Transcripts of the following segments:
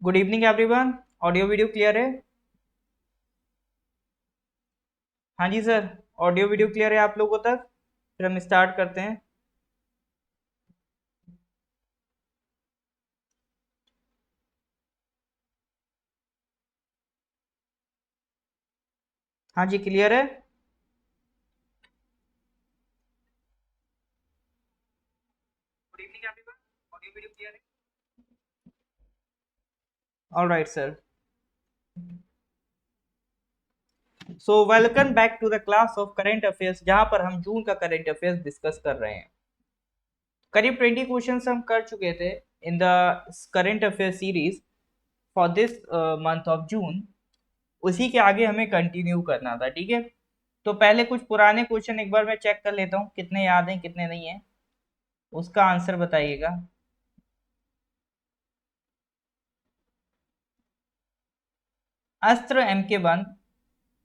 Good evening everyone. Audio video clear है? हाँ जी sir, audio video clear है आप लोगों तक? फिर हम स्टार्ट करते हैं। हाँ जी, क्लियर है। Good evening everyone, audio video clear है? All right sir. So welcome back to the class of current affairs, जहाँ पर हम जून का करंट अफेयर्स डिस्कस कर रहे हैं। करीब 20 क्वेश्चंस हम कर चुके थे in the current affair series for this month of June. उसी के आगे हमें कंटिन्यू करना था, ठीक है। तो पहले कुछ पुराने क्वेश्चन एक बार मैं चेक कर लेता हूँ, कितने याद हैं कितने नहीं है, उसका आंसर बताइएगा। अस्त्र MK1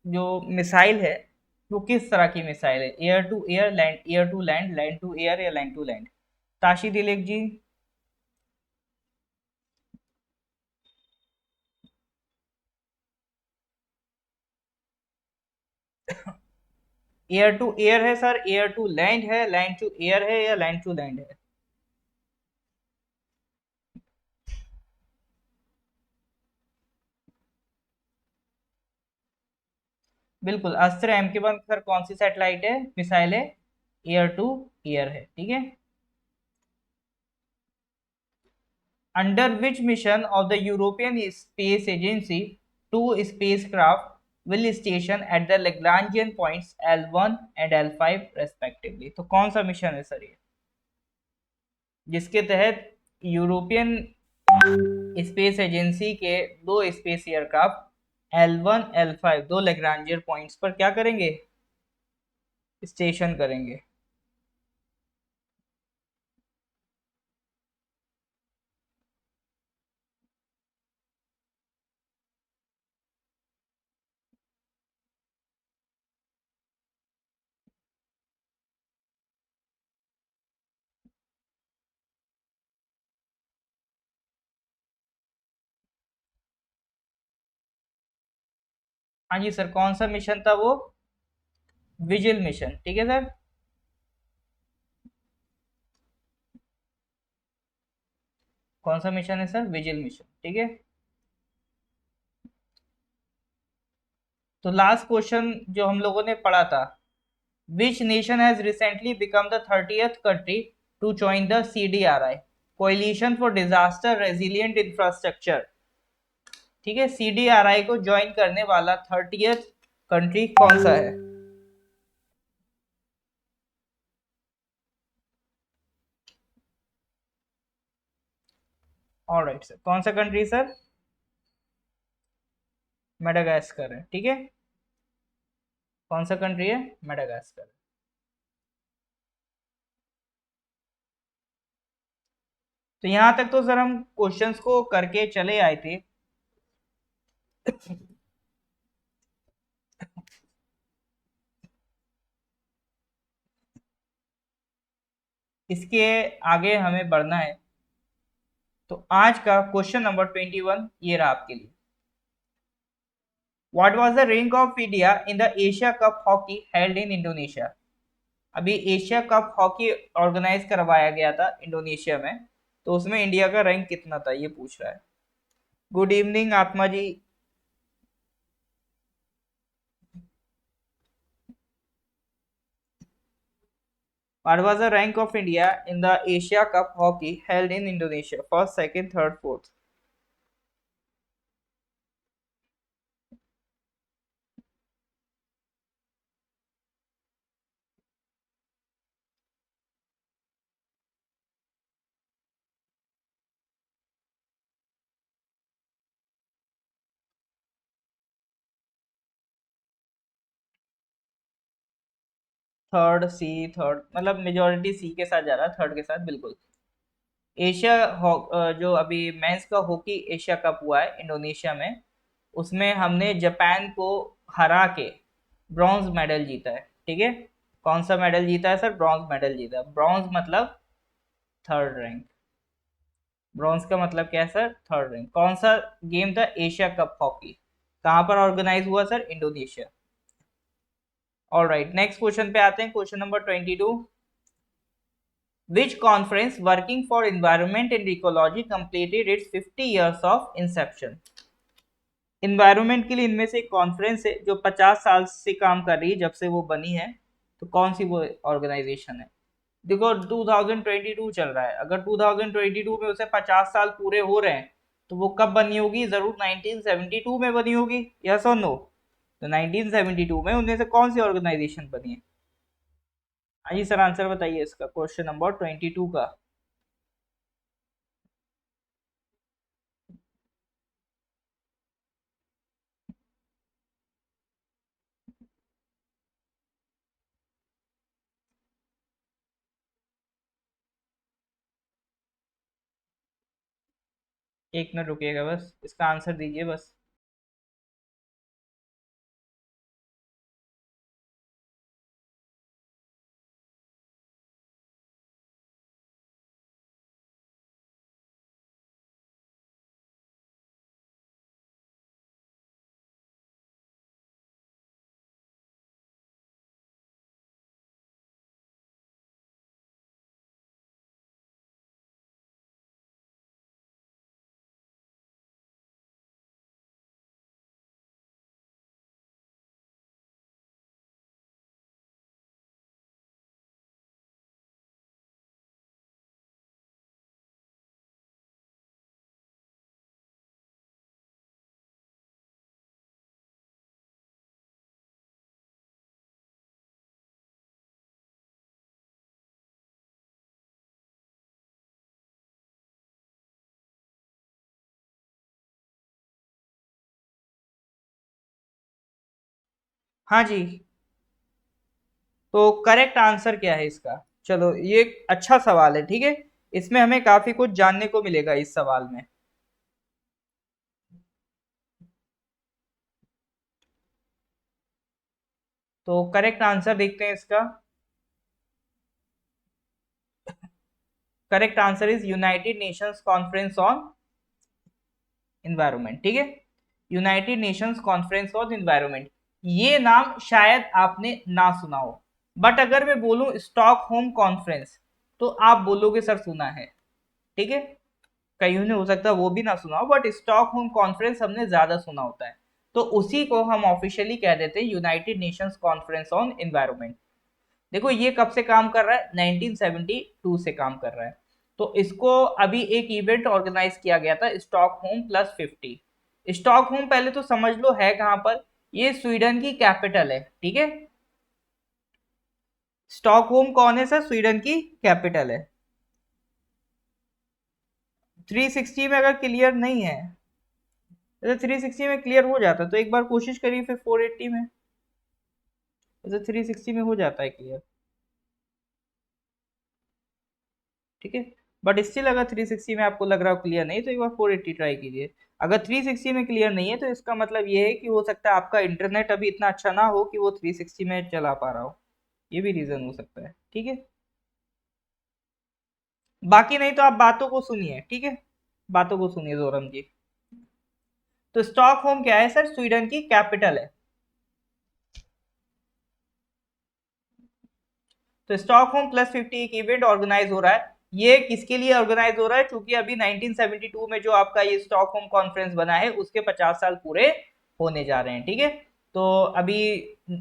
जो मिसाइल है, वो किस तरह की मिसाइल है? Air to air, land, air to land, land to air या land to land? Tashi Dilek ji. Air to air है सर, एयर टू लैंड है, लैंड टू एयर है या लैंड टू लैंड है? बिल्कुल, अस्त्र MK1 सर कौन सी सैटेलाइट है, मिसाइल है? एयर टू एयर है, ठीक है। Under which mission of the European Space Agency two spacecraft will station at the Lagrangian points L1 and L5 respectively? तो कौन सा मिशन है सर ये, जिसके तहत यूरोपियन स्पेस एजेंसी के दो स्पेस एयरक्राफ्ट L1 L5 दो लैग्रांजियन पॉइंट्स पर क्या करेंगे, स्टेशन करेंगे? हाँ जी सर, कौन सा मिशन था वो? विजिल मिशन, ठीक है सर। कौन सा मिशन है सर? विजिल मिशन, ठीक है। तो लास्ट क्वेश्चन जो हम लोगों ने पढ़ा था, which nation has recently become the 30th country to join the CDRI, coalition for disaster resilient infrastructure? ठीक है, CDRI को ज्वाइन करने वाला 30th कंट्री कौन सा है? ऑलराइट सर, कौन सा कंट्री सर? मेडागास्कर है, ठीक है। कौन सा कंट्री है? मेडागास्कर। तो यहां तक तो सर हम क्वेश्चंस को करके चले आए थे। इसके आगे हमें बढ़ना है। तो आज का क्वेश्चन नंबर 21 ये रहा आपके लिए। What was the rank of India in the Asia cup hockey held in Indonesia? अभी एशिया कप हॉकी ऑर्गेनाइज करवाया गया था इंडोनेशिया में, तो उसमें इंडिया का रैंक कितना था ये पूछ रहा है। गुड इवनिंग आत्मा जी। What was the rank of India in the Asia Cup hockey held in Indonesia? First, second, third, fourth. Third C, third मतलब मेजोरिटी सी के साथ जा रहा है, थर्ड के साथ बिल्कुल। एशिया जो अभी मेंस का हॉकी एशिया कप हुआ है इंडोनेशिया में, उसमें हमने जापान को हरा के ब्रॉन्ज मेडल जीता है, ठीक है। कौन सा मेडल जीता है सर? ब्रॉन्ज मेडल जीता है। ब्रॉन्ज मतलब थर्ड रैंक। ब्रॉन्ज का मतलब क्या है सर? Third rank. कौन सा गेम था? Asia cup hockey. कहां पर ऑर्गेनाइज हुआ sir? Indonesia. Alright, next question पे आते हैं, question number 22। Which conference working for environment and ecology completed its 50 years of inception? Environment के लिए इनमें से एक कॉन्फ्रेंस है जो 50 साल से काम कर रही है, जब से वो बनी है। तो कौन सी वो ऑर्गेनाइजेशन है? देखो 2022 चल रहा है, अगर 2022 में उसे 50 साल पूरे हो रहे हैं, तो वो कब बनी होगी? जरूर 1972 में बनी होगी, यस और नो? तो 1972 में उनमें से कौन सी ऑर्गेनाइजेशन बनी है? हाँ जी सर, आंसर बताइए इसका, क्वेश्चन नंबर 22 का। एक मिनट रुकिएगा, बस इसका आंसर दीजिए बस। हाँ जी। तो करेक्ट आंसर क्या है इसका? चलो ये एक अच्छा सवाल है, ठीक है। इसमें हमें काफी कुछ जानने को मिलेगा इस सवाल में। तो करेक्ट आंसर देखते हैं इसका। Correct answer is United Nations conference on environment, ठीक है। United Nations conference on environment, ये नाम शायद आपने ना सुना हो, बट अगर मैं बोलूं स्टॉकहोम कॉन्फ्रेंस, तो आप बोलोगे सर सुना है, ठीक है। कईयों ने हो सकता है वो भी ना सुना हो, बट स्टॉकहोम कॉन्फ्रेंस हमने ज्यादा सुना होता है। तो उसी को हम ऑफिशियली कह देते हैं United Nations conference on environment. देखो ये कब से काम कर रहा है? 1972 से काम कर रहा है। तो इसको अभी एक इवेंट ऑर्गेनाइज किया गया था, स्टॉकहोम प्लस 50। स्टॉकहोम पहले तो समझ लो है कहां पर, ये स्वीडन की कैपिटल है, ठीक है। स्टॉकहोम कौन है सर? स्वीडन की कैपिटल है। 360 में अगर क्लियर नहीं है, तो 360 में क्लियर हो जाता तो एक बार कोशिश करिए फिर 480 में, तो 360 में हो जाता है क्लियर, ठीक है। बट स्टिल अगर 360 में आपको लग रहा हो क्लियर नहीं, तो एक बार 480 ट्राई कीजिए। अगर 360 में क्लियर नहीं है, तो इसका मतलब ये है कि हो सकता है आपका इंटरनेट अभी इतना अच्छा ना हो कि वो 360 में चला पा रहा हो। ये भी रीजन हो सकता है, ठीक है। बाकी नहीं तो आप बातों को सुनिए, ठीक है। बातों को सुनिए जोरम जी। तो स्टॉकहोम क्या है सर? स्वीडन की कैपिटल है। तो स्टॉकहोम प्लस 50 एक इवेंट ऑर्गेनाइज हो रहा है। ये किसके लिए ऑर्गेनाइज हो रहा है? क्योंकि अभी 1972 में जो आपका ये स्टॉकहोम कॉन्फ्रेंस बना है, उसके 50 साल पूरे होने जा रहे हैं, ठीक है। तो अभी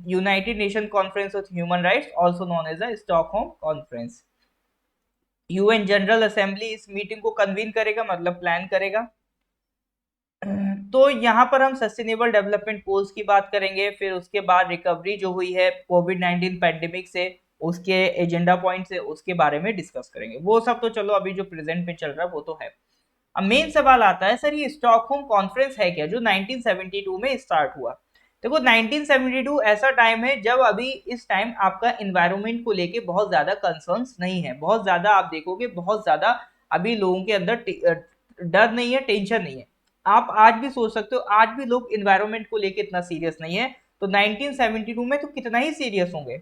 United Nation conference of human rights, also known as the Stockholm conference, UN general assembly इस मीटिंग को कन्वीन करेगा, मतलब प्लान करेगा। तो यहाँ पर हम सस्टेनेबल डेवलपमेंट गोल्स की बात करेंगे, फिर उसके बाद रिकवरी जो हुई है कोविड 19 पैंडेमिक से, उसके एजेंडा पॉइंट से, उसके बारे में डिस्कस करेंगे। वो सब तो चलो अभी जो प्रेजेंट में चल रहा है वो तो है। अब मेन सवाल आता है, सर ये स्टॉकहोम कॉन्फ्रेंस है क्या जो 1972 में स्टार्ट हुआ? देखो 1972 ऐसा टाइम है जब अभी इस टाइम आपका इन्वायरमेंट को लेके बहुत ज्यादा कंसर्न्स नहीं है, बहुत ज्यादा आप देखोगे बहुत ज्यादा अभी लोगों के अंदर डर नहीं है, टेंशन नहीं है। आप आज भी सोच सकते हो, आज भी लोग इन्वायरमेंट को लेके इतना सीरियस नहीं है। तो 1972 में तो कितना ही सीरियस होंगे।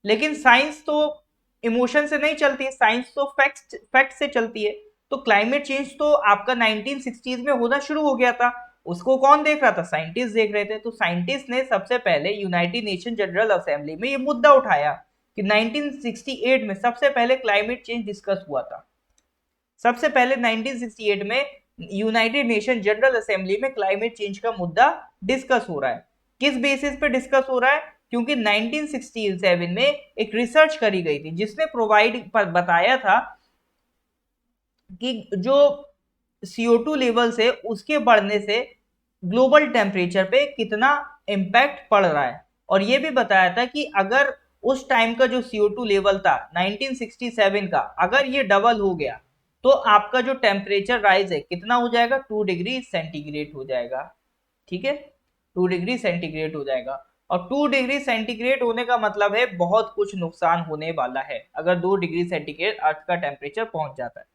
लेकिन साइंस तो इमोशन से नहीं चलती है, साइंस तो फैक्ट फैक्ट से चलती है। तो क्लाइमेट चेंज तो आपका 1960s में होना शुरू हो गया था, उसको कौन देख रहा था? साइंटिस्ट देख रहे थे। तो साइंटिस्ट ने सबसे पहले यूनाइटेड नेशन जनरल असेंबली में ये मुद्दा उठाया कि 1968 में सबसे पहले क्लाइमेट चेंज डिस्कस हुआ था। सबसे पहले 1968 में यूनाइटेड नेशन जनरल असेंबली में क्लाइमेट चेंज का मुद्दा डिस्कस हो रहा है। किस बेसिस पे डिस्कस हो रहा है? क्योंकि 1967 में एक रिसर्च करी गई थी जिसने बताया था कि जो CO2 लेवल्स है उसके बढ़ने से ग्लोबल टेम्परेचर पे कितना इम्पैक्ट पड़ रहा है, और ये भी बताया था कि अगर उस टाइम का जो CO2 लेवल था 1967 का, अगर ये डबल हो गया तो आपका जो टेम्परेचर राइज है कितना हो जाएगा? 2 डिग्री सेंटीग्रेड हो जाएगा। ठीक है, 2 डिग्री सेंटीग्रेड हो जाएगा। और 2 डिग्री सेंटीग्रेड होने का मतलब है बहुत कुछ नुकसान होने वाला है अगर 2 डिग्री सेंटीग्रेड अर्थ का टेम्परेचर पहुंच जाता है।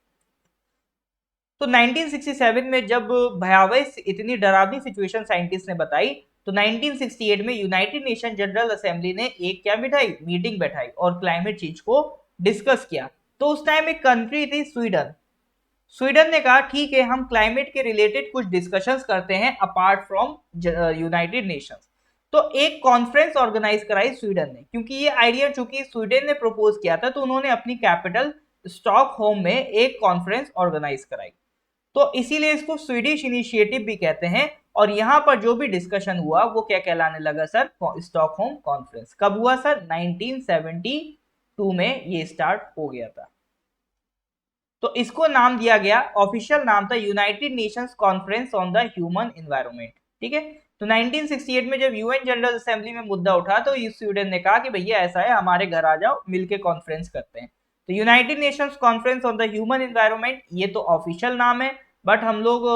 तो 1967 में जब भयावह इतनी डरावनी सिचुएशन साइंटिस्ट ने बताई, तो 1968 में यूनाइटेड नेशन जनरल असेंबली ने एक क्या बिठाई? मीटिंग बैठाई और क्लाइमेट चेंज को डिस्कस किया। तो उस टाइम एक कंट्री थी स्वीडन। स्वीडन ने कहा ठीक है, हम क्लाइमेट के रिलेटेड कुछ डिस्कशंस करते हैं अपार्ट फ्रॉम यूनाइटेड नेशंस। तो एक कॉन्फ्रेंस ऑर्गेनाइज कराई स्वीडन ने, क्योंकि ये आइडिया चूंकि स्वीडन ने प्रपोज किया था, तो उन्होंने अपनी कैपिटल स्टॉकहोम में एक कॉन्फ्रेंस ऑर्गेनाइज कराई। तो इसीलिए इसको स्वीडिश इनिशिएटिव भी कहते हैं। और यहाँ पर जो भी डिस्कशन हुआ वो क्या कहलाने लगा सर? Stockholm conference. कब हुआ सर? 1972 में ये स्टार्ट हो गया था। तो इसको नाम दिया गया, ऑफिशियल नाम था United Nations conference on the human environment. ठीक है, तो 1968 में जब यूएन जनरल असेंबली में मुद्दा उठा तो स्वीडन ने कहा कि भैया ऐसा है, हमारे घर आ जाओ, मिलके कॉन्फ्रेंस करते हैं। तो United Nations conference on the human environment, ये तो ऑफिशियल नाम है, बट हम लोग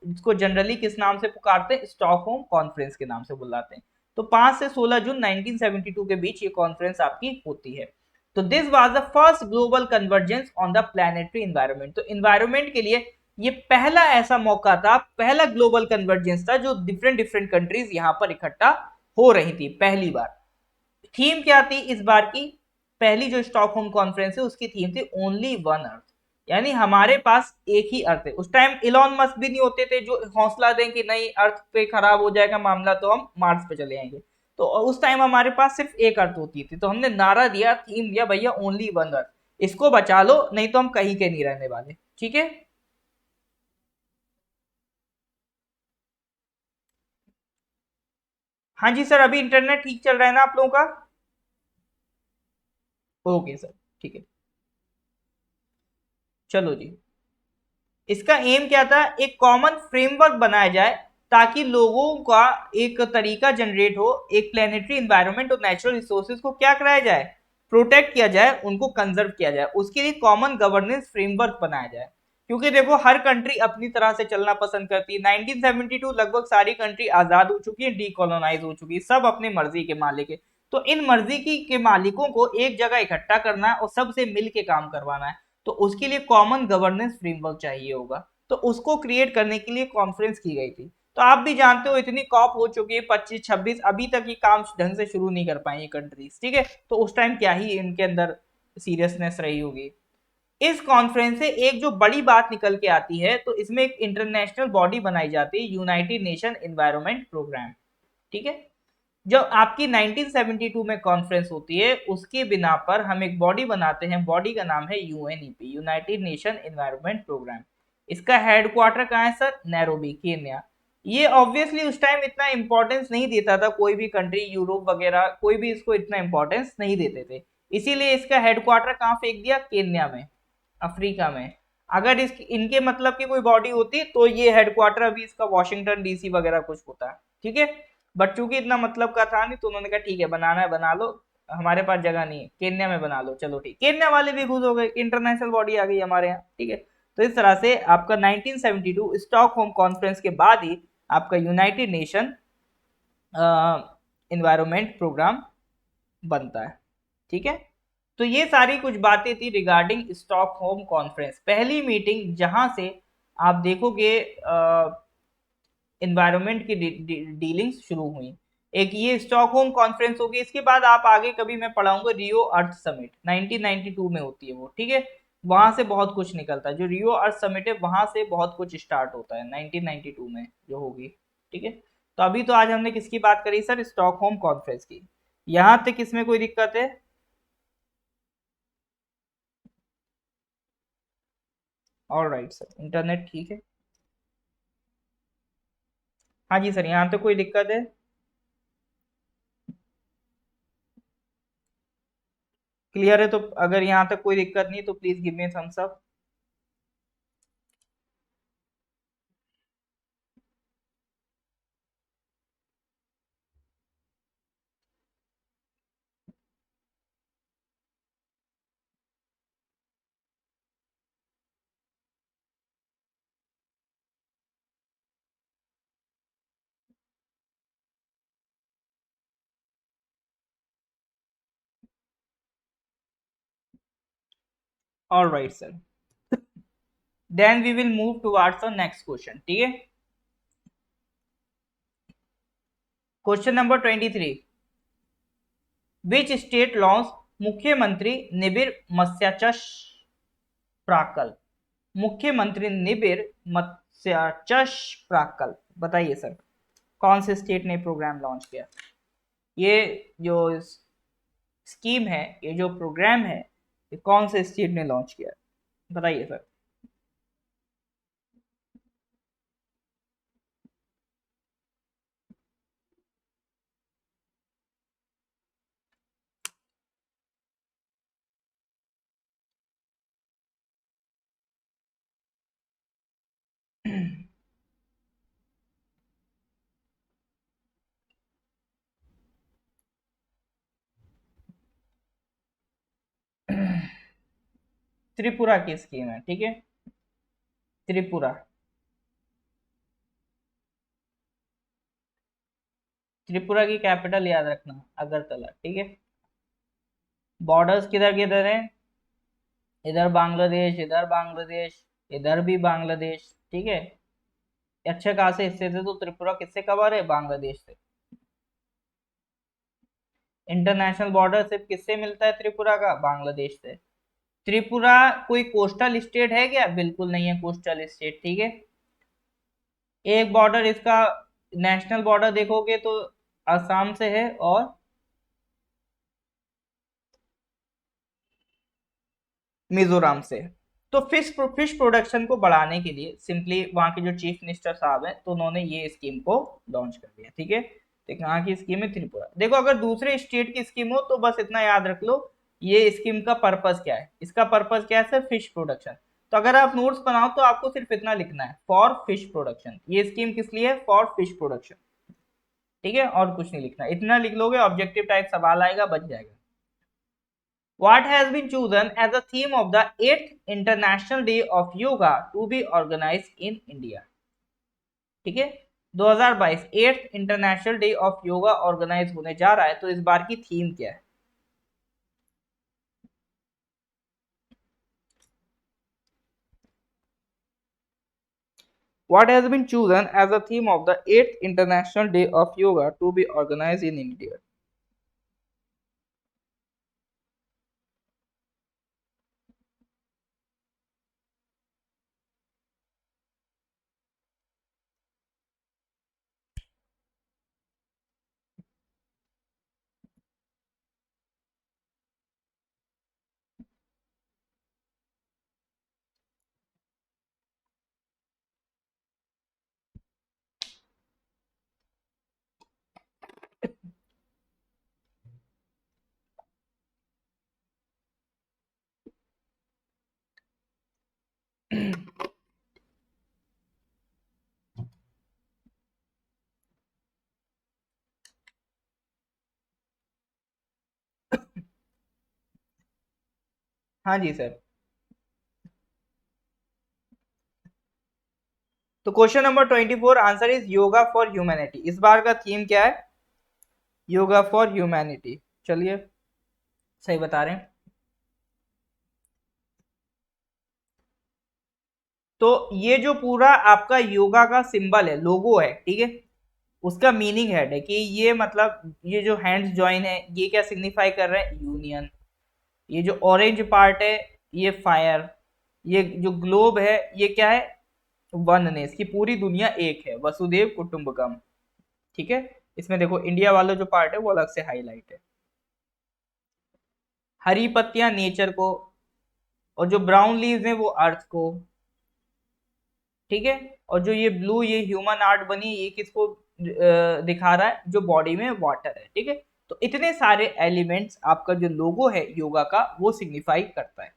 इसको जनरली किस नाम से पुकारते हैं? स्टॉकहोम कॉन्फ्रेंस के नाम से बुलाते हैं। तो 5 से 16 जून 1972 के बीच ये कॉन्फ्रेंस आपकी होती है। तो this was the first global convergence on the planetary environment. तो एनवायरनमेंट के लिए ये पहला ऐसा मौका था, पहला ग्लोबल कन्वर्जेंस था जो डिफरेंट डिफरेंट कंट्रीज यहां पर इकट्ठा हो रही थी पहली बार। थीम क्या थी इस बार की? पहली जो स्टॉकहोम कॉन्फ्रेंस है उसकी थीम थी ओनली वन अर्थ, यानी हमारे पास एक ही अर्थ है। उस टाइम इलॉन मस्क भी नहीं होते थे जो हौसला दें कि नहीं अर्थ पे खराब हो जाएगा मामला तो हम मार्स पे चले आएंगे। तो उस टाइम हमारे पास सिर्फ एक अर्थ होती थी, तो हमने नारा दिया, थीम दिया, भैया ओनली वन अर्थ, इसको बचा लो नहीं तो हम कहीं के नहीं रहने वाले। ठीक है, हाँ जी सर, अभी इंटरनेट ठीक चल रहा है ना आप लोगों का? ओके सर, ठीक है, चलो जी। इसका एम क्या था? एक कॉमन फ्रेमवर्क बनाया जाए ताकि लोगों का एक तरीका जनरेट हो, एक प्लेनेटरी एनवायरनमेंट और नेचुरल रिसोर्सेज को क्या कराया जाए? प्रोटेक्ट किया जाए, उनको कंजर्व किया जाए। उसके लिए कॉमन गवर्नेंस फ्रेमवर्क बनाया जाए, क्योंकि देखो हर कंट्री अपनी तरह से चलना पसंद करती है। 1972 लगभग सारी कंट्री आजाद हो चुकी है, डीकोलोनाइज हो चुकी है, सब अपनी मर्जी के मालिक है। तो इन मर्जी के मालिकों को एक जगह इकट्ठा करना है और सबसे मिल के काम करवाना है। तो उसके लिए कॉमन गवर्नेंस फ्रेमवर्क चाहिए होगा, तो उसको क्रिएट करने के लिए कॉन्फ्रेंस की गई थी। तो आप भी जानते हो इतनी कॉप हो चुकी है 25-26, अभी तक ये काम ढंग से शुरू नहीं कर पाई ये कंट्रीज। ठीक है, तो उस टाइम क्या ही इनके अंदर सीरियसनेस रही होगी। इस कॉन्फ्रेंस से एक जो बड़ी बात निकल के आती है, तो इसमें एक इंटरनेशनल बॉडी बनाई जाती है, यूनाइटेड नेशन एनवायरनमेंट प्रोग्राम। ठीक है, जब आपकी 1972 में कॉन्फ्रेंस होती है, उसके बिना पर हम एक बॉडी बनाते हैं, बॉडी का नाम है UNEP, United Nation environment programme. इसका हेडक्वार्टर कहाँ है सर? Nairobi, Kenya. ये ऑब्वियसली उस टाइम इतना इंपॉर्टेंस नहीं देता था कोई भी कंट्री, यूरोप वगैरह कोई भी इसको इतना इंपॉर्टेंस नहीं देते थे, इसीलिए इसका हेडक्वार्टर कहाँ फेंक दिया? केन्या में, अफ्रीका में। अगर इस इनके मतलब की कोई बॉडी होती तो ये हेडक्वार्टर अभी इसका वॉशिंगटन डीसी वगैरह कुछ होता। ठीक है, बट चूंकि इतना मतलब का था नहीं तो उन्होंने कहा ठीक है बनाना है बना लो, हमारे पास जगह नहीं है, केन्या में बना लो। चलो ठीक, केन्या वाले भी खुश हो गए, इंटरनेशनल बॉडी आ गई हमारे यहाँ। ठीक है, तो इस तरह से आपका 1972 स्टॉकहोम कॉन्फ्रेंस के बाद ही आपका यूनाइटेड नेशन एनवायरनमेंट प्रोग्राम बनता है। ठीक है, तो ये सारी कुछ बातें थी रिगार्डिंग स्टॉकहोम कॉन्फ्रेंस, पहली मीटिंग जहां से आप देखोगे एनवायरनमेंट की डीलिंग्स शुरू हुई। एक ये स्टॉकहोम कॉन्फ्रेंस होगी, इसके बाद आप आगे कभी मैं पढ़ाऊंगा रियो अर्थ समिट, 1992 में होती है वो। ठीक है, वहां से बहुत कुछ निकलता है, जो रियो अर्थ समिट है वहां से बहुत कुछ स्टार्ट होता है 1992 में जो होगी। ठीक है, तो अभी तो आज हमने किसकी बात करी सर, स्टॉकहोम कॉन्फ्रेंस की। यहाँ तक इसमें कोई दिक्कत है? ऑल राइट सर, इंटरनेट ठीक है। हाँ जी सर, यहाँ तक कोई दिक्कत है? क्लियर है? तो अगर यहाँ तक कोई दिक्कत नहीं तो please give me thumbs up. All right sir, then we will move towards the next question. ठीक है, question number 23, which state launch Mukhyamantri Nibir मत्स्यचाष प्राकल्प? मुख्यमंत्री निबिर मत्स्यचाष प्रकल्प, बताइए सर कौन से स्टेट ने प्रोग्राम लॉन्च किया? ये जो स्कीम है, ये जो प्रोग्राम है, ये कौन से स्टेट ने लॉन्च किया, बताइए सर। त्रिपुरा की स्कीम है, ठीक है, त्रिपुरा। त्रिपुरा की कैपिटल याद रखना अगरतला, ठीक है। बॉर्डर्स किधर किधर है? इधर बांग्लादेश, इधर बांग्लादेश, इधर भी बांग्लादेश, ठीक है। अच्छे खासे हिस्से से तो त्रिपुरा किससे कवर है? बांग्लादेश से। इंटरनेशनल बॉर्डर सिर्फ किससे मिलता है त्रिपुरा का? बांग्लादेश से। त्रिपुरा कोई कोस्टल स्टेट है क्या? बिल्कुल नहीं है कोस्टल स्टेट, ठीक है। एक बॉर्डर इसका नेशनल बॉर्डर देखोगे तो असम से है और मिजोरम से। तो फिश प्रोडक्शन को बढ़ाने के लिए सिंपली वहां के जो चीफ मिनिस्टर साहब हैं तो उन्होंने ये स्कीम को लॉन्च कर दिया, ठीक है। तो यहाँ की स्कीम है त्रिपुरा। देखो अगर दूसरे स्टेट की स्कीम हो तो बस इतना याद रख लो, ये स्कीम का पर्पस क्या है। इसका पर्पस क्या है सर? Fish production. तो अगर आप नोट्स बनाओ तो आपको सिर्फ इतना लिखना है, फॉर फिश प्रोडक्शन। ये स्कीम किस लिए है? फॉर फिश प्रोडक्शन, ठीक है, और कुछ नहीं लिखना। इतना लिख लोगे ऑब्जेक्टिव टाइप सवाल आएगा, बच जाएगा। What has been chosen as the theme of the 8th International Day of Yoga to be organized in India? ठीक है, 2022 8th international day of yoga organise होने जा रहा है, तो इस बार की थीम क्या है? What has been chosen as the theme of the 8th International Day of Yoga to be organized in India? हाँ जी सर। तो question number 24 answer is yoga for humanity. इस बार का थीम क्या है? Yoga for humanity. चलिए, सही बता रहे हैं। तो ये जो पूरा आपका योगा का सिंबल है, लोगो है, ठीक है, उसका मीनिंग है कि ये मतलब ये जो हैंड्स ज्वाइन है ये क्या सिग्निफाई कर रहे हैं? यूनियन। ये जो ऑरेंज पार्ट है ये फायर, ये जो ग्लोब है ये क्या है, वननेस, की पूरी दुनिया एक है, वसुदेव कुटुंबकम। ठीक है, इसमें देखो इंडिया वाला जो पार्ट है वो अलग से हाईलाइट है। हरी पत्तियां नेचर को, और जो ब्राउन लीव्स हैं वो अर्थ को। ठीक है, और जो ये ब्लू, ये ह्यूमन आर्ट बनी, ये किसको दिखा रहा है, जो बॉडी में वाटर है। ठीक है, तो इतने सारे एलिमेंट्स आपका जो लोगो है योगा का वो सिग्निफाई करता है।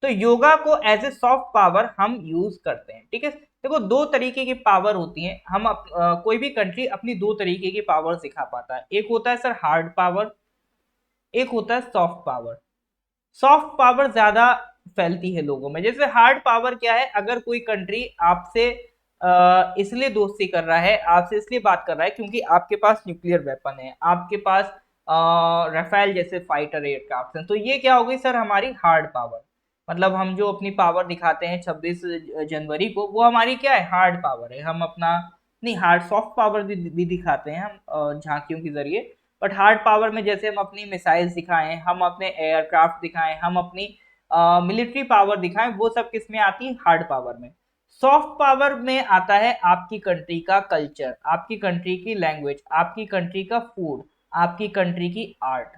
तो योगा को एज ए सॉफ्ट पावर हम यूज करते हैं। ठीक है, देखो दो तरीके की पावर होती है, कोई भी कंट्री अपनी दो तरीके की पावर दिखा पाता है। एक होता है सर हार्ड पावर, एक होता है सॉफ्ट पावर। सॉफ्ट पावर ज्यादा फैलती है लोगों में। जैसे हार्ड पावर क्या है, अगर कोई कंट्री आपसे इसलिए दोस्ती कर रहा है, आपसे इसलिए बात कर रहा है क्योंकि आपके पास न्यूक्लियर वेपन है, आपके पास राफेल जैसे फाइटर एयरक्राफ्ट हैं, तो ये क्या होगी सर, हमारी हार्ड पावर। मतलब हम जो अपनी पावर दिखाते हैं 26 जनवरी को, वो हमारी क्या है, हार्ड पावर है। हम अपना नहीं, हार्ड सॉफ्ट पावर भी दिखाते हैं हम झांकियों के जरिए। बट हार्ड पावर में जैसे हम अपनी मिसाइल्स दिखाएं, हम अपने एयरक्राफ्ट दिखाएं, हम अपनी मिलिट्री पावर दिखाएं, वो सब किस में आती है, हार्ड पावर में। सॉफ्ट पावर में आता है आपकी कंट्री का कल्चर, आपकी कंट्री की लैंग्वेज, आपकी कंट्री का फूड, आपकी कंट्री की आर्ट।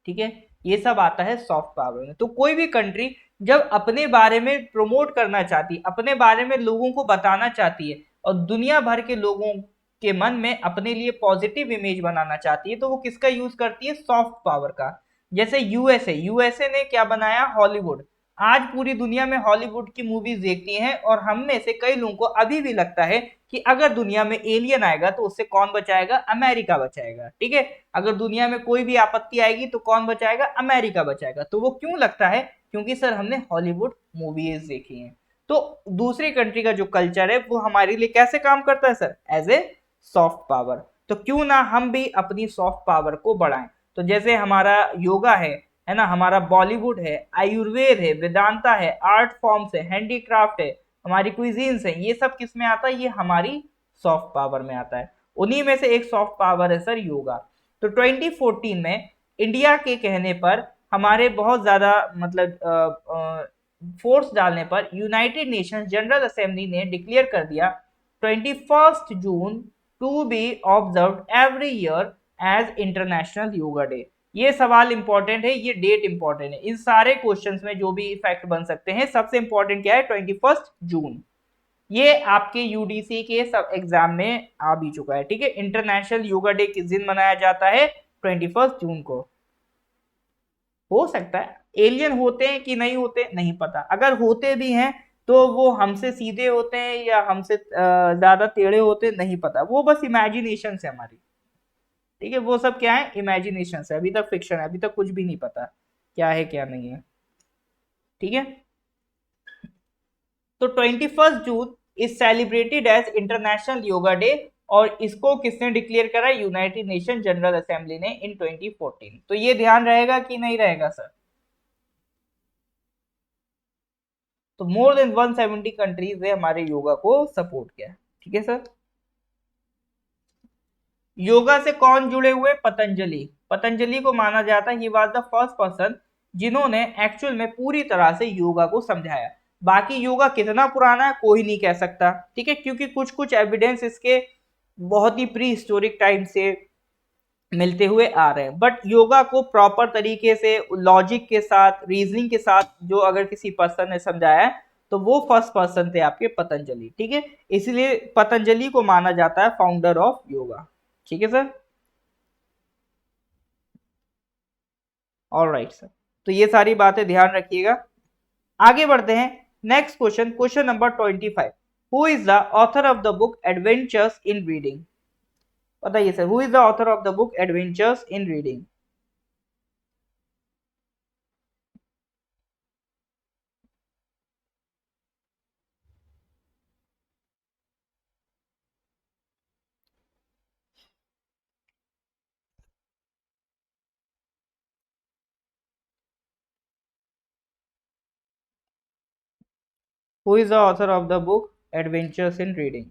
ठीक है, ये सब आता है सॉफ्ट पावर में। तो कोई भी कंट्री जब अपने बारे में प्रमोट करना चाहती है, अपने बारे में लोगों को बताना चाहती है, और दुनिया भर के लोगों के मन में अपने लिए पॉजिटिव इमेज बनाना चाहती है, तो वो किसका यूज करती है, सॉफ्ट पावर का। जैसे यूएसए ने क्या बनाया, हॉलीवुड। आज पूरी दुनिया में हॉलीवुड की मूवीज देखती हैं, और हम में से कई लोगों को अभी भी लगता है कि अगर दुनिया में एलियन आएगा तो उससे कौन बचाएगा, अमेरिका बचाएगा। ठीक है, अगर दुनिया में कोई भी आपत्ति आएगी तो कौन बचाएगा, अमेरिका बचाएगा। तो वो क्यों लगता है, क्योंकि सर हमने हॉलीवुड मूवीज देखी हैं। तो दूसरी कंट्री का जो कल्चर है वो हमारे लिए कैसे काम करता है sir, as a soft power. तो क्यों ना हम भी अपनी सॉफ्ट पावर को बढ़ाएं। तो जैसे हमारा योगा है ना, हमारा बॉलीवुड है, आयुर्वेद है, वेदांता है, आर्ट फॉर्म्स है, हैंडीक्राफ्ट है, हमारी क्विजीन्स है, ये सब किस में आता है, ये हमारी सॉफ्ट पावर में आता है। उन्हीं में से एक सॉफ्ट पावर है सर योगा। तो 2014 में इंडिया के कहने पर, हमारे बहुत ज्यादा मतलब फोर्स डालने पर, यूनाइटेड नेशंस जनरल असेंबली ने डिक्लेयर कर दिया 21 June to be observe every year as international yoga day. ये सवाल इंपॉर्टेंट है, ये डेट इंपॉर्टेंट है। इन सारे क्वेश्चंस में जो भी फैक्ट बन सकते हैं, सबसे इंपॉर्टेंट क्या है, 21 जून। ये आपके यूडीसी के सब एग्जाम में आ भी चुका है। ठीक है, इंटरनेशनल योगा डे किस दिन मनाया जाता है, 21 जून को। हो सकता है एलियन होते हैं कि नहीं होते नहीं पता, अगर होते भी हैं तो वो हमसे सीधे होते हैं या हमसे ज्यादा टेढ़े होते हैं नहीं पता, वो बस इमेजिनेशन है हमारी। ठीक है, वो सब क्या है, इमेजिनेशन है, अभी तक फिक्शन है, अभी तक कुछ भी नहीं पता क्या है क्या नहीं है। ठीक है, तो 21 June is celebrated as international yoga day, और इसको किसने डिक्लेयर करा, यूनाइटेड नेशन जनरल असेंबली ने इन 2014। तो ये ध्यान रहेगा कि नहीं रहेगा सर। तो मोर देन 170 कंट्रीज ने हमारे योगा को सपोर्ट किया। ठीक है सर। योगा से कौन जुड़े हुए, पतंजलि। पतंजलि को माना जाता है he was the first person जिन्होंने एक्चुअल में पूरी तरह से योगा को समझाया। बाकी योगा कितना पुराना है कोई नहीं कह सकता। ठीक है, क्योंकि कुछ कुछ एविडेंस इसके बहुत ही प्री हिस्टोरिक टाइम से मिलते हुए आ रहे हैं, बट योगा को प्रॉपर तरीके से लॉजिक के साथ, रीजनिंग के साथ जो अगर किसी पर्सन ने समझाया है, तो वो फर्स्ट पर्सन थे आपके पतंजलि। ठीक है, इसलिए पतंजलि को माना जाता है फाउंडर ऑफ योगा। ठीक है सर। ऑल राइट सर, तो ये सारी बातें ध्यान रखिएगा। आगे बढ़ते हैं। Next question, question number 25। Who is the author of the book adventures in reading. बताइए sir, who is the author of the book adventures in reading. Who is the author of the book adventures in reading.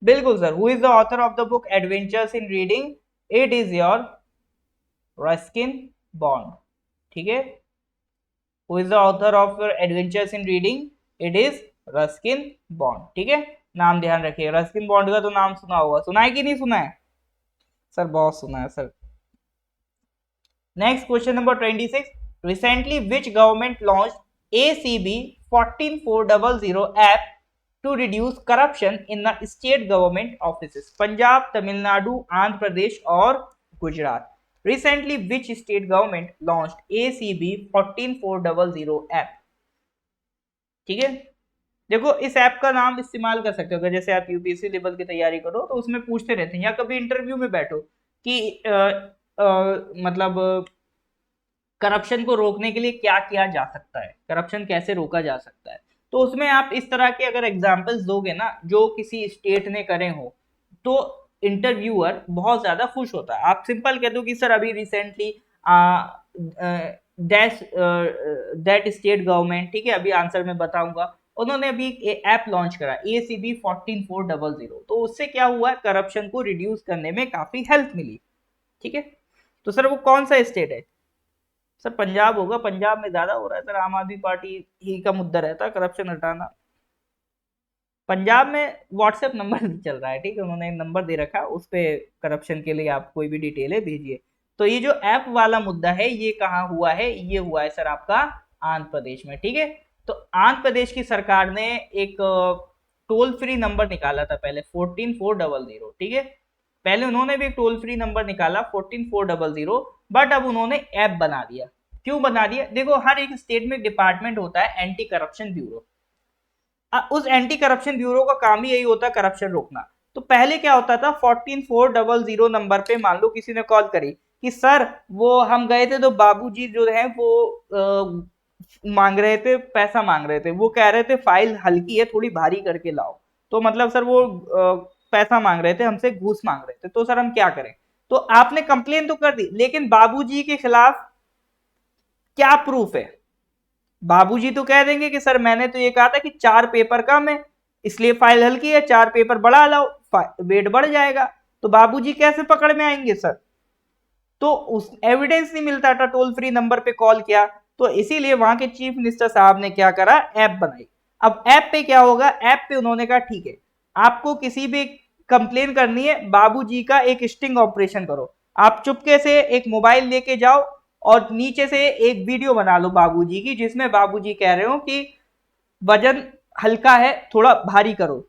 बिल्कुल sir. Who is the author of the book adventures in reading? It is your Ruskin Bond. ठीक है। Who is the author of your adventures in reading? It is Ruskin Bond. ठीक है। नाम ध्यान रखिए, Ruskin bond का तो नाम सुना होगा, सुना है कि नहीं सुना है? सर बहुत सुना है sir. Next question number 26। Recently which government launch ACB 14400 app to reduce corruption in the state government offices? Punjab, Tamil Nadu, Andhra Pradesh और Gujarat. Recently which state government launched ACB 14400 app? ठीक है। देखो इस ऐप का नाम इस्तेमाल कर सकते हो अगर जैसे आप यूपीएससी लेवल की तैयारी करो तो उसमें पूछते रहते हैं, या कभी इंटरव्यू में बैठो कि मतलब करप्शन को रोकने के लिए क्या किया जा सकता है, करप्शन कैसे रोका जा सकता है। तो उसमें आप इस तरह के अगर एग्जाम्पल्स दोगे ना जो किसी स्टेट ने करे हो, तो इंटरव्यूअर बहुत ज्यादा खुश होता है। आप सिंपल कह दो कि सर अभी recently dash that state government, ठीक है, अभी आंसर मैं बताऊंगा, उन्होंने अभी एक ऐप लॉन्च करा ACB 14400। तो उससे क्या हुआ, करप्शन को रिड्यूस करने में काफी हेल्प मिली। ठीक है। तो सर वो कौन सा स्टेट है? सर पंजाब होगा। पंजाब में ज्यादा हो रहा है सर, आम आदमी पार्टी ही का मुद्दा रहता है करप्शन हटाना। पंजाब में व्हाट्सएप नंबर भी चल रहा है, ठीक है, उन्होंने नंबर दे रखा है, उस पे करप्शन के लिए आप कोई भी डिटेल है भेजिए। तो ये जो ऐप वाला मुद्दा है ये कहाँ हुआ है? ये हुआ है सर आपका आंध्र प्रदेश में। ठीक है। तो आंध्र प्रदेश की सरकार ने एक टोल फ्री नंबर निकाला था पहले 14400। ठीक है। पहले उन्होंने भी एक टोल फ्री नंबर निकाला 14400, बट अब उन्होंने ऐप बना दिया। क्यों बना दिया? देखो हर एक स्टेट में डिपार्टमेंट होता है एंटी करप्शन ब्यूरो। उस एंटी करप्शन ब्यूरो का काम ही यही होता है करप्शन रोकना। तो पहले क्या होता था, 14400 नंबर पे मान लो किसी ने कॉल करी कि सर वो हम गए थे तो बाबूजी जो है वो मांग रहे थे, पैसा मांग रहे थे, वो कह रहे थे फाइल हल्की है थोड़ी भारी करके लाओ। तो मतलब सर वो पैसा मांग रहे थे हमसे, घूस मांग रहे थे, तो सर हम क्या करें? तो आपने कंप्लेन तो कर दी, लेकिन बाबूजी के खिलाफ क्या प्रूफ है? बाबूजी तो कह देंगे कि सर मैंने तो ये कहा था कि 4 पेपर कम है इसलिए फाइल हल्की है, 4 पेपर बढ़ा लाओ, वेट बढ़ जाएगा। तो बाबूजी कैसे पकड़ में आएंगे सर? तो उस एविडेंस नहीं मिलता था, टोल फ्री नंबर पे कॉल किया। तो इसीलिए वहां के चीफ मिनिस्टर साहब ने क्या करा, ऐप बनाई। अब ऐप पे क्या होगा, ऐप पे उन्होंने कहा ठीक है आपको किसी भी कंप्लेन करनी है बाबूजी का एक स्टिंग ऑपरेशन करो। आप चुपके से एक मोबाइल लेके जाओ और नीचे से एक वीडियो बना लो बाबूजी की, जिसमें बाबूजी कह रहे हो कि वजन हल्का है थोड़ा भारी करो।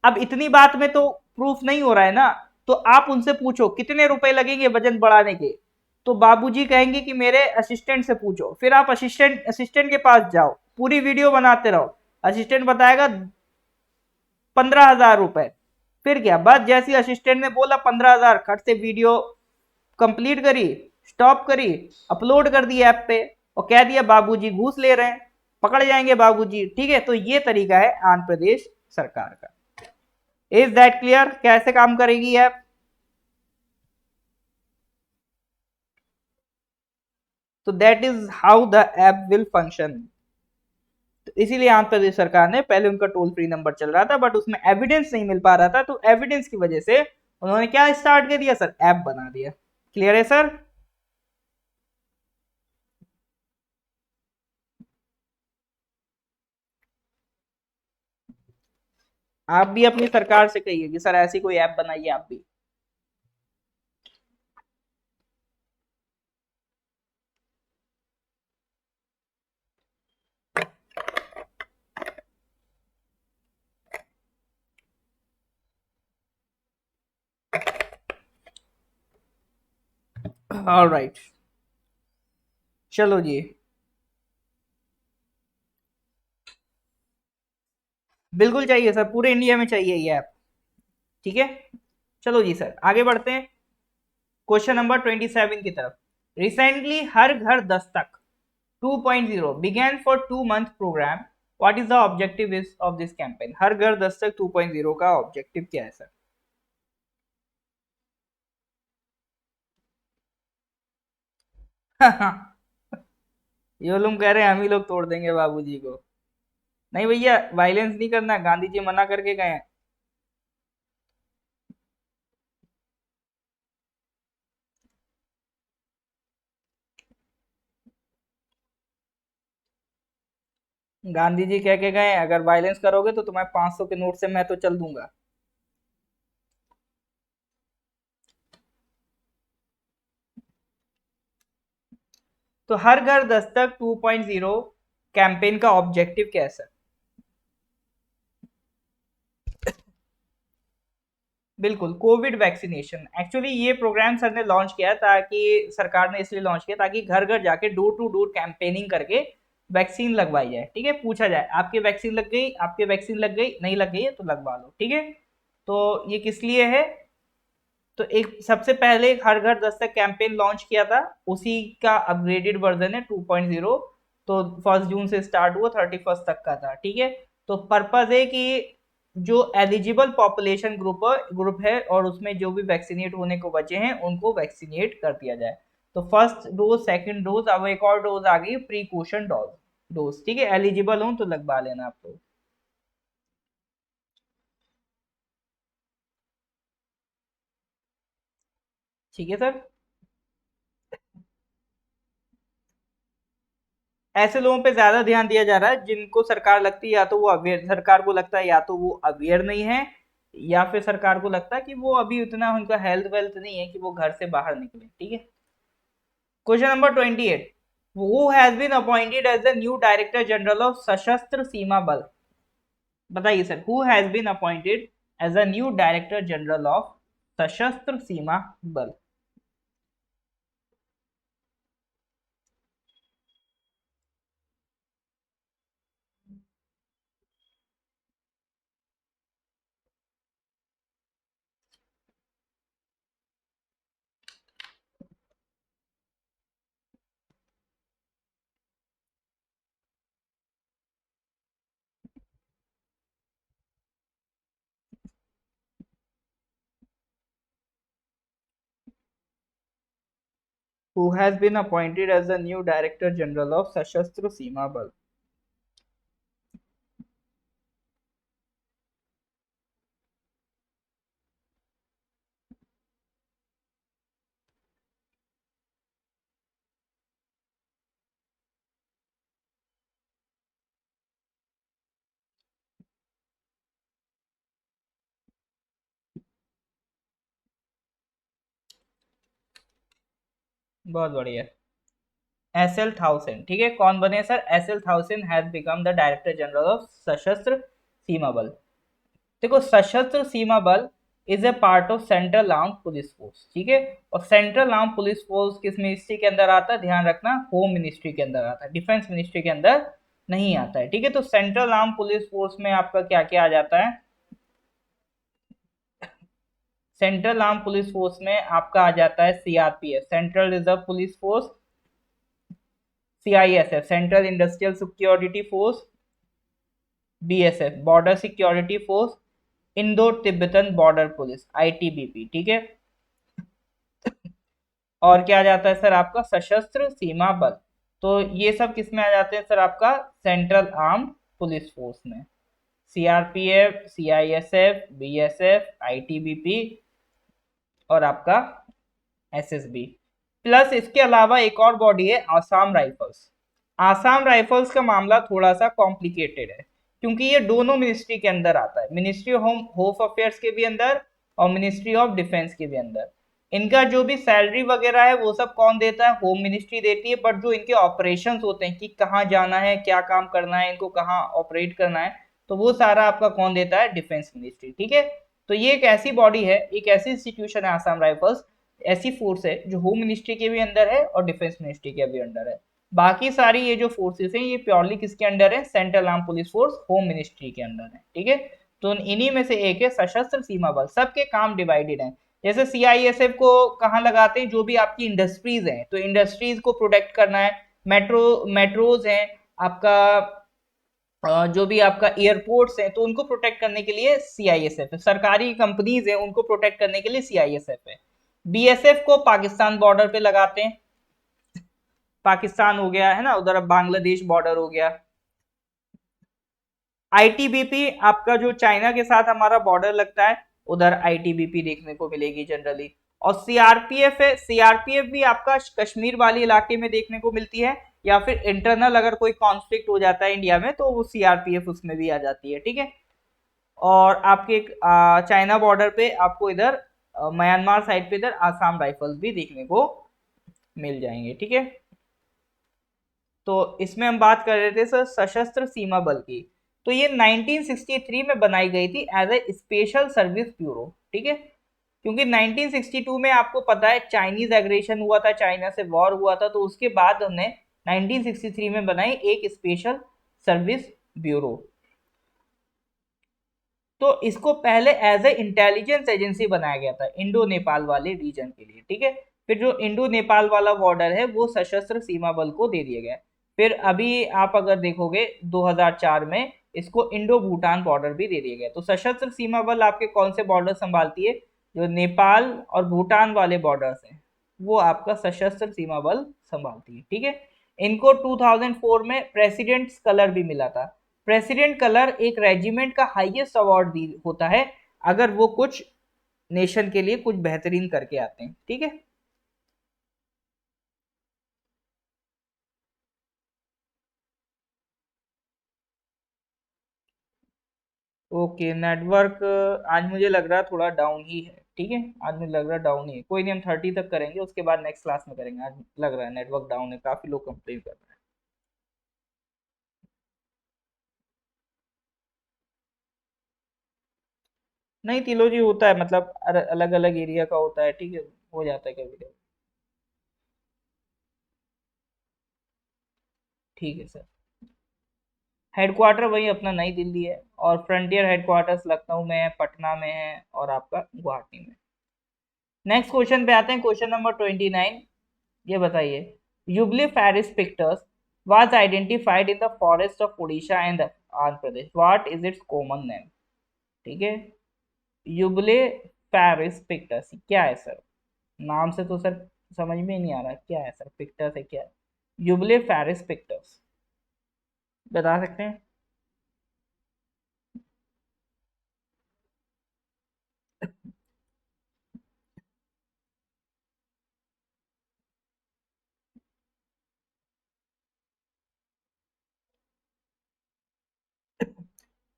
अब इतनी बात में तो प्रूफ नहीं हो रहा है ना, तो आप उनसे पूछो कितने रुपए लगेंगे वजन बढ़ाने के, तो बाबूजी कहेंगे कि मेरे असिस्टेंट से पूछो। फिर आप असिस्टेंट के पास जाओ, पूरी वीडियो बनाते रहो, असिस्टेंट बताएगा 15,000 रुपए। फिर क्या, बस जैसी असिस्टेंट ने बोला 15,000, खट से वीडियो कंप्लीट करी, स्टॉप करी, अपलोड कर दी ऐप पे और कह दिया बाबूजी घूस ले रहे हैं, पकड़ जाएंगे बाबूजी। ठीक है। तो ये तरीका है आंध्र प्रदेश सरकार का। इज दैट क्लियर कैसे काम करेगी ऐप? तो that is how the app will function. तो इसीलिए आंध्र प्रदेश सरकार ने, पहले उनका टोल फ्री नंबर चल रहा था बट उसमें एविडेंस नहीं मिल पा रहा था, तो एविडेंस की वजह से उन्होंने क्या स्टार्ट कर दिया सर, ऐप बना दिया। क्लियर है सर? आप भी अपनी सरकार से कहिए कि सर ऐसी कोई ऐप बनाइए आप भी। ऑलराइट, चलो जी। बिल्कुल चाहिए सर, पूरे इंडिया में चाहिए ये ऐप। ठीक है। चलो जी सर आगे बढ़ते हैं क्वेश्चन नंबर 27 की तरफ। रिसेंटली हर घर Dastak 2.0 began for 2 month program. What is the objective is of this campaign? हर घर दस्तक 2.0 का ऑब्जेक्टिव क्या है सर? ये लोग कह रहे हैं हम ही लोग तोड़ देंगे बाबूजी को। नहीं भैया वायलेंस नहीं करना, गांधी जी मना करके गए हैं। गांधी जी कह के गए, अगर वायलेंस करोगे तो तुम्हें 500 के नोट से मैं तो चल दूंगा। तो हर घर दस्तक 2.0 कैंपेन का ऑब्जेक्टिव क्या है सर? बिल्कुल, कोविड वैक्सीनेशन। एक्चुअली ये प्रोग्राम सर ने लॉन्च किया ताकि सरकार ने इसलिए लॉन्च किया ताकि घर घर जाके डोर टू डोर कैंपेनिंग करके वैक्सीन लगवाई जाए। ठीक है, पूछा जाए आपके वैक्सीन लग गई, आपके वैक्सीन लग गई, नहीं लग गई है तो लगवा लो। ठीक है, तो ये किस लिए है? तो एक सबसे पहले एक हर घर दस्तक कैंपेन लॉन्च किया था, उसी का अपग्रेडेड वर्जन है 2.0। तो 1 जून से स्टार्ट हुआ, 31 तक का था। ठीक है, तो पर्पज है कि जो एलिजिबल पॉपुलेशन ग्रुप है और उसमें जो भी वैक्सीनेट होने को बचे हैं उनको वैक्सीनेट कर दिया जाए। तो फर्स्ट डोज, सेकंड डोज, अब एक और डोज आ गई, प्रीकॉशन डोज। ठीक है, एलिजिबल हो तो लगवा लेना आप लोग। ठीक है सर। ऐसे लोगों पे ज्यादा ध्यान दिया जा रहा है जिनको सरकार लगती है या तो वो अवेयर, सरकार को लगता है या तो वो अवेयर नहीं है, या फिर सरकार को लगता है कि वो अभी उतना उनका हेल्थ वेल्थ नहीं है कि वो घर से बाहर निकले। ठीक है, question number 28, who has been appointed as the new director general of Sashastra Seema Bal? बताइए sir, who has been appointed as a new director general of Sashastra Seema Bal? Who has been appointed as the new director general of Sashastra Seema बल? बहुत बढ़िया, S L thousand. ठीक है, कौन बने sir? S L thousand has become the director general of Sashastra Seema बल। देखो, सशस्त्र सीमा बल is a part of central arm police force. ठीक है, और सेंट्रल आर्म पुलिस फोर्स किस मिनिस्ट्री के अंदर आता है? ध्यान रखना, होम मिनिस्ट्री के अंदर आता है, डिफेंस मिनिस्ट्री के अंदर नहीं आता है। ठीक है, तो सेंट्रल आर्म पुलिस फोर्स में आपका क्या क्या आ जाता है? सेंट्रल आर्म पुलिस फोर्स में आपका आ जाता है CRPF, central reserve police force, CISF, central industrial security force, BSF, border security force, Indo Tibetan border police, ITBP. ठीक है, और क्या आ जाता है सर? आपका सशस्त्र सीमा बल। तो ये सब किस में आ जाते हैं सर? आपका सेंट्रल आर्म पुलिस फोर्स में, सीआरपीएफ, सीआईएसएफ, बीएसएफ, आईटीबीपी और आपका एसएसबी। प्लस इसके अलावा एक और बॉडी है, आसाम राइफल्स। आसाम राइफल्स का मामला थोड़ा सा कॉम्प्लिकेटेड है क्योंकि ये दोनों मिनिस्ट्री के अंदर आता है, मिनिस्ट्री ऑफ होम अफेयर्स के भी अंदर और मिनिस्ट्री ऑफ डिफेंस के भी अंदर। इनका जो भी सैलरी वगैरह है वो सब कौन देता है? होम मिनिस्ट्री देती है, बट जो इनके ऑपरेशंस होते हैं कि कहाँ जाना है, क्या काम करना है, इनको कहाँ ऑपरेट करना है, तो वो सारा आपका कौन देता है? Defence ministry. ठीक है, तो ये एक ऐसी बॉडी है, एक ऐसी इंस्टीट्यूशन है आसाम राइफल्स, ऐसी फोर्स है जो होम मिनिस्ट्री के भी अंदर है और डिफेंस मिनिस्ट्री के भी अंडर है। बाकी सारी ये जो फोर्सेस हैं ये प्योरली किसके अंडर है? Central arm police force, home ministry के अंडर है। ठीक है, तो इन्हीं में से एक है सशस्त्र सीमा बल। सबके काम डिवाइडेड हैं। जैसे सीआईएसएफ को कहाँ लगाते हैं? जो भी आपकी इंडस्ट्रीज हैं, तो इंडस्ट्रीज को प्रोटेक्ट करना है। मेट्रोज हैं आपका, जो भी आपका एयरपोर्ट्स हैं तो उनको प्रोटेक्ट करने के लिए सीआईएसएफ है। सरकारी कंपनीज हैं उनको प्रोटेक्ट करने के लिए सीआईएसएफ है। बीएसएफ को पाकिस्तान बॉर्डर पे लगाते हैं, पाकिस्तान हो गया है ना उधर, अब बांग्लादेश बॉर्डर हो गया। आईटीबीपी आपका जो चाइना के साथ हमारा बॉर्डर लगता है, उधर आईटीबीपी देखने को मिलेगी जनरली। और सीआरपीएफ है, सीआरपीएफ भी आपका कश्मीर वाली इलाके में देखने को मिलती है। या फिर इंटरनल अगर कोई कॉन्फ्लिक्ट हो जाता है इंडिया में तो वो सीआरपीएफ उसमें भी आ जाती है, ठीक है। और आपके चाइना बॉर्डर पे आपको इधर म्यांमार साइड पे इधर आसाम राइफल्स भी देखने को मिल जाएंगे, ठीक है। तो इसमें हम बात कर रहे थे सर सशस्त्र सीमा बल की। तो ये 1963 में बनाई गई थी as a special service bureau, ठीक है। क्योंकि 1962 में आपको पता है चाइनीज एग्रेशन हुआ था, चाइना से वॉर हुआ था, तो उसके बाद हमने 1963 में बनाई एक स्पेशल सर्विस ब्यूरो। तो इसको पहले एज ए इंटेलिजेंस एजेंसी बनाया गया था इंडो नेपाल वाले रीजन के लिए, ठीक है। फिर जो इंडो नेपाल वाला बॉर्डर है वो सशस्त्र सीमा बल को दे दिया गया। फिर अभी आप अगर देखोगे 2004 में इसको इंडो भूटान बॉर्डर भी दे दिया गया। तो सशस्त्र सीमा बल आपके कौन से बॉर्डर संभालती है? जो नेपाल और भूटान वाले बॉर्डर्स हैं वो आपका सशस्त्र सीमा बल संभालती है, ठीक है। इनको 2004 में प्रेसिडेंट्स कलर भी मिला था। प्रेसिडेंट कलर एक रेजिमेंट का हाईएस्ट अवार्ड दी होता है अगर वो कुछ नेशन के लिए कुछ बेहतरीन करके आते हैं, ठीक है। ओके, नेटवर्क आज मुझे लग रहा है थोड़ा डाउन ही है, ठीक है। आज मुझे लग रहा है डाउन ही है, कोई नहीं, हम 30 तक करेंगे, उसके बाद नेक्स्ट क्लास में करेंगे। आज लग रहा है नेटवर्क डाउन है, काफी लोग कंप्लेन कर रहे हैं। नहीं तिलोजी होता है, मतलब अलग अलग एरिया का होता है, ठीक है, हो जाता है कभी कभी। ठीक है सर। हेडक्वार्टर वही अपना नई दिल्ली है, और फ्रंटियर हेडक्वार्टर्स लखनऊ में है, पटना में है, और आपका गुवाहाटी में। नेक्स्ट क्वेश्चन पे आते हैं, क्वेश्चन नंबर 29। ये बताइए, Eublepharis pictus was identified in the forest of Orissa and Andhra Pradesh, what is its common name? ठीक है, यूबले फेरिस पिक्टर्स क्या है सर? नाम से तो सर समझ में ही नहीं आ रहा क्या है सर, पिक्टर्स है क्या है? यूबले फेरिस पिक्टर्स बता सकते हैं?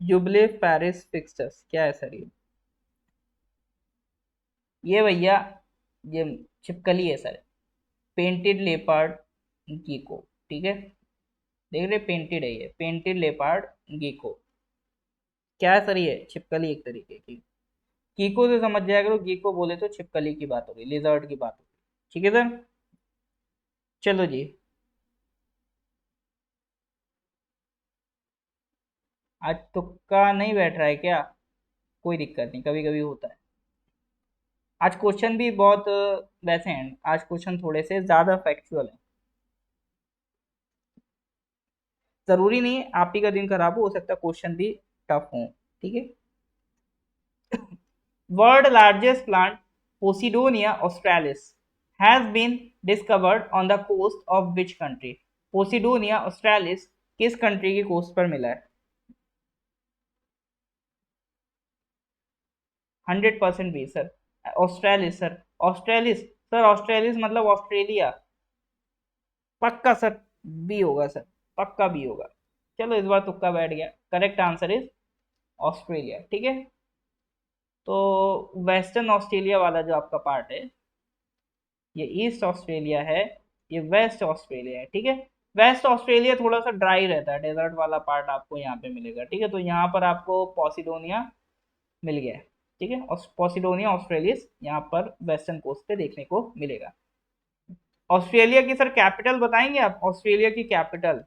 यूबले फेरिस पिक्टर्स क्या है सर ये भैया, ये छिपकली है सर, पेंटेड लेपर्ड गीको, ठीक है। देख रहे, पेंटेड है ये, पेंटेड लेपर्ड गीको। क्या है सर? ये छिपकली एक तरीके की। गीको से समझ जाया करो, गीको बोले तो छिपकली की बात हो गई, लिजर्ड की बात हो गई, ठीक है सर। चलो जी। आज तुक्का नहीं बैठ रहा है क्या? कोई दिक्कत नहीं, कभी कभी होता है। आज क्वेश्चन भी बहुत वैसे हैं, आज क्वेश्चन थोड़े से ज्यादा फैक्चुअल हैं। जरूरी नहीं है आप ही का दिन खराब हो सकता है क्वेश्चन भी टफ हो, ठीक है। World largest plant, Posidonia australis, has been discovered on the coast of which country? Posidonia australis किस कंट्री की कोस्ट पर मिला है? 100% भी sir. Australis sir, australis sir, australis मतलब ऑस्ट्रेलिया। पक्का सर, बी होगा सर, पक्का बी होगा। चलो इस बार तुक्का बैठ गया, करेक्ट आंसर इज ऑस्ट्रेलिया, ठीक है। तो वेस्टर्न ऑस्ट्रेलिया वाला जो आपका पार्ट है, ये ईस्ट ऑस्ट्रेलिया है, ये वेस्ट ऑस्ट्रेलिया है, ठीक है। वेस्ट ऑस्ट्रेलिया थोड़ा सा ड्राई रहता है, डेजर्ट वाला पार्ट आपको यहाँ पे मिलेगा, ठीक है। तो यहाँ पर आपको पॉसिडोनिया मिल गया है, ठीक है। और पॉसिडोनिया ऑस्ट्रेलिस यहाँ पर वेस्टर्न कोस्ट पे देखने को मिलेगा। ऑस्ट्रेलिया की सर कैपिटल बताएंगे आप? ऑस्ट्रेलिया की कैपिटल,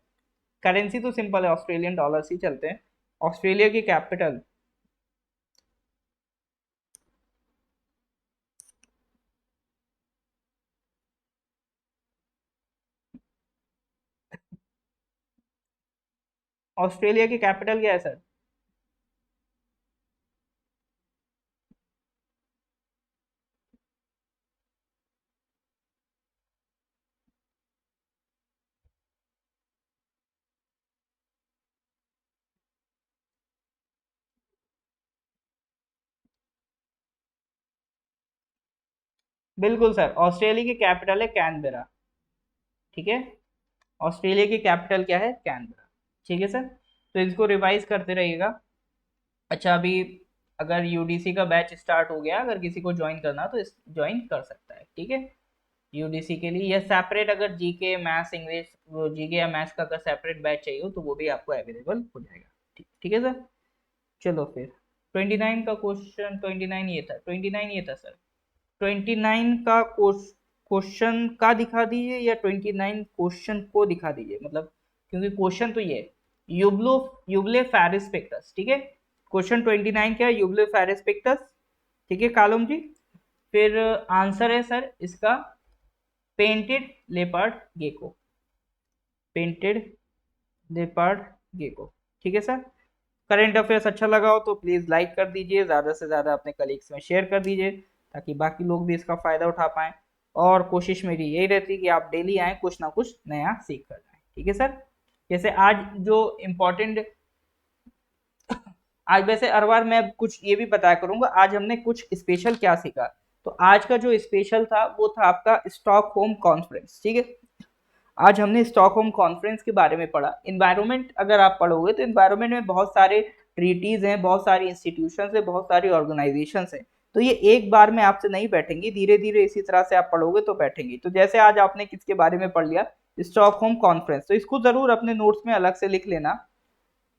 करेंसी तो सिंपल है, ऑस्ट्रेलियन डॉलर्स ही चलते हैं। ऑस्ट्रेलिया की कैपिटल, ऑस्ट्रेलिया की कैपिटल क्या है सर? बिल्कुल सर, ऑस्ट्रेलिया की कैपिटल है कैनबेरा, ठीक है। ऑस्ट्रेलिया की कैपिटल क्या है? कैनबरा। ठीक है सर, तो इसको रिवाइज करते रहिएगा। अच्छा, अभी अगर यूडीसी का बैच स्टार्ट हो गया, अगर किसी को ज्वाइन करना तो इस ज्वाइन कर सकता है, ठीक है। यूडीसी के लिए या सेपरेट अगर जीके मैथ्स इंग्लिश, वो जीके या मैथ्स का अगर सेपरेट बैच चाहिए हो तो वो भी आपको अवेलेबल हो जाएगा। ठीक, ठीक है सर। चलो फिर 29 का क्वेश्चन, 29 ये था, 29 ये था सर। 29 का क्वेश्चन का दिखा दीजिए या 29 क्वेश्चन को दिखा दीजिए, मतलब क्योंकि क्वेश्चन तो ये है, यूब्लो यूबले फेरिस पिक्टस, ठीक है। क्वेश्चन 29 क्या है? यूबले फेरिस पिक्टस, ठीक है कालम जी। फिर आंसर है सर इसका painted leopard gecko, painted leopard gecko, ठीक है सर। करंट अफेयर्स अच्छा लगा हो तो प्लीज़ लाइक कर दीजिए, ज़्यादा से ज़्यादा अपने कलीग्स में शेयर कर दीजिए ताकि बाकी लोग भी इसका फ़ायदा उठा पाएँ। और कोशिश मेरी यही रहती है कि आप डेली आएँ, कुछ ना कुछ नया सीख कर जाएँ, ठीक है सर। जैसे आज जो इम्पोर्टेंट, आज वैसे हर बार मैं कुछ ये भी बताया करूंगा, आज हमने कुछ स्पेशल क्या सीखा। तो आज का जो स्पेशल था वो था आपका स्टॉकहोम कॉन्फ्रेंस, ठीक है। आज हमने स्टॉकहोम कॉन्फ्रेंस के बारे में पढ़ा। इन्वायरमेंट अगर आप पढ़ोगे तो इन्वायरमेंट में बहुत सारे ट्रीटीज हैं, बहुत सारी इंस्टीट्यूशंस हैं, बहुत सारी ऑर्गेनाइजेशंस हैं। तो ये एक बार में आपसे नहीं बैठेंगी, धीरे धीरे इसी तरह से आप पढ़ोगे तो बैठेंगी। तो जैसे आज आपने किसके बारे में पढ़ लिया, स्टॉकहोम कॉन्फ्रेंस, तो इसको जरूर अपने नोट्स में अलग से लिख लेना।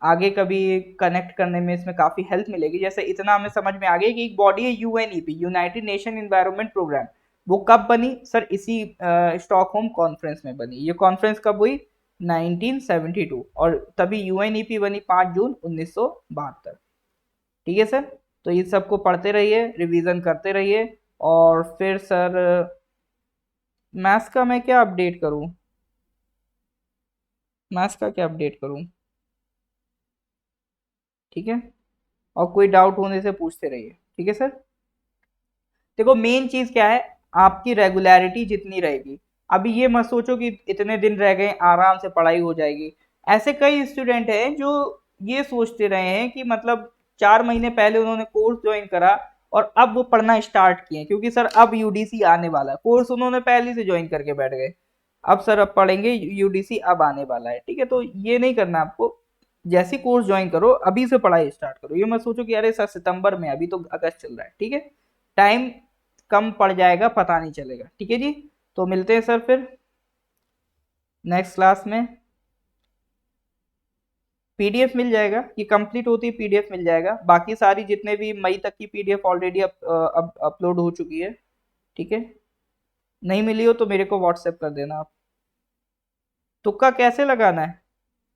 आगे कभी कनेक्ट करने में इसमें काफी हेल्प मिलेगी। जैसे इतना हमें समझ में आ गया कि एक बॉडी है UNEP, United Nation environment programme. वो कब बनी सर? इसी स्टॉकहोम कॉन्फ्रेंस में बनी। ये कॉन्फ्रेंस कब हुई? 1972। और तभी यूएनईपी बनी 5 जून 1972। ठीक है सर। तो ये सबको पढ़ते रहिए, रिवीजन करते रहिए। और फिर सर मैथ्स का मैं क्या अपडेट करूं? मैथ्स का क्या अपडेट करूं? ठीक है, और कोई डाउट होने से पूछते रहिए, ठीक है सर। देखो मेन चीज क्या है, आपकी रेगुलरिटी जितनी रहेगी। अभी ये मत सोचो कि इतने दिन रह गए आराम से पढ़ाई हो जाएगी। ऐसे कई स्टूडेंट हैं जो ये सोचते रहे हैं कि मतलब 4 महीने पहले उन्होंने कोर्स ज्वाइन करा और अब वो पढ़ना स्टार्ट किए क्योंकि सर अब यूडीसी आने वाला है। कोर्स उन्होंने पहले से ज्वाइन करके बैठ गए, अब सर अब पढ़ेंगे, यूडीसी अब आने वाला है, ठीक है। तो ये नहीं करना आपको। जैसे कोर्स ज्वाइन करो अभी से पढ़ाई स्टार्ट करो। ये मत सोचो कि अरे सर सितंबर में, अभी तो अगस्त चल रहा है, ठीक है। टाइम कम पड़ जाएगा, पता नहीं चलेगा, ठीक है जी। तो मिलते हैं सर फिर नेक्स्ट क्लास में। पीडीएफ मिल जाएगा, ये कंप्लीट होती है पीडीएफ मिल जाएगा। बाकी सारी जितने भी मई तक की पीडीएफ ऑलरेडी अब अपलोड हो चुकी है, ठीक है। नहीं मिली हो तो मेरे को व्हाट्सएप कर देना आप। तुक्का कैसे लगाना है?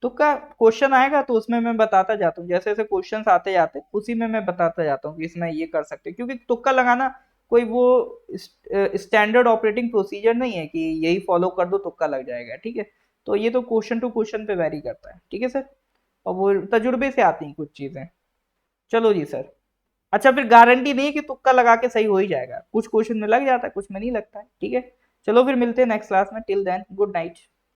तुक्का क्वेश्चन आएगा तो उसमें मैं बताता जाता हूँ, जैसे जैसे क्वेश्चंस आते जाते उसी में मैं बताता जाता हूँ कि इसमें ये कर सकते हैं। क्योंकि तुक्का लगाना कोई वो स्टैंडर्ड ऑपरेटिंग प्रोसीजर नहीं है कि यही फॉलो कर दो तुक्का लग जाएगा, ठीक है। तो ये तो क्वेश्चन टू क्वेश्चन पे वेरी करता है, ठीक है सर। और वो तजुर्बे से आती हैं कुछ चीजें। चलो जी सर। अच्छा, फिर गारंटी नहीं है कि तुक्का लगा के सही हो ही जाएगा, कुछ क्वेश्चन में लग जाता है, कुछ में नहीं लगता है, ठीक है। चलो फिर मिलते हैं नेक्स्ट क्लास में। Till then good night.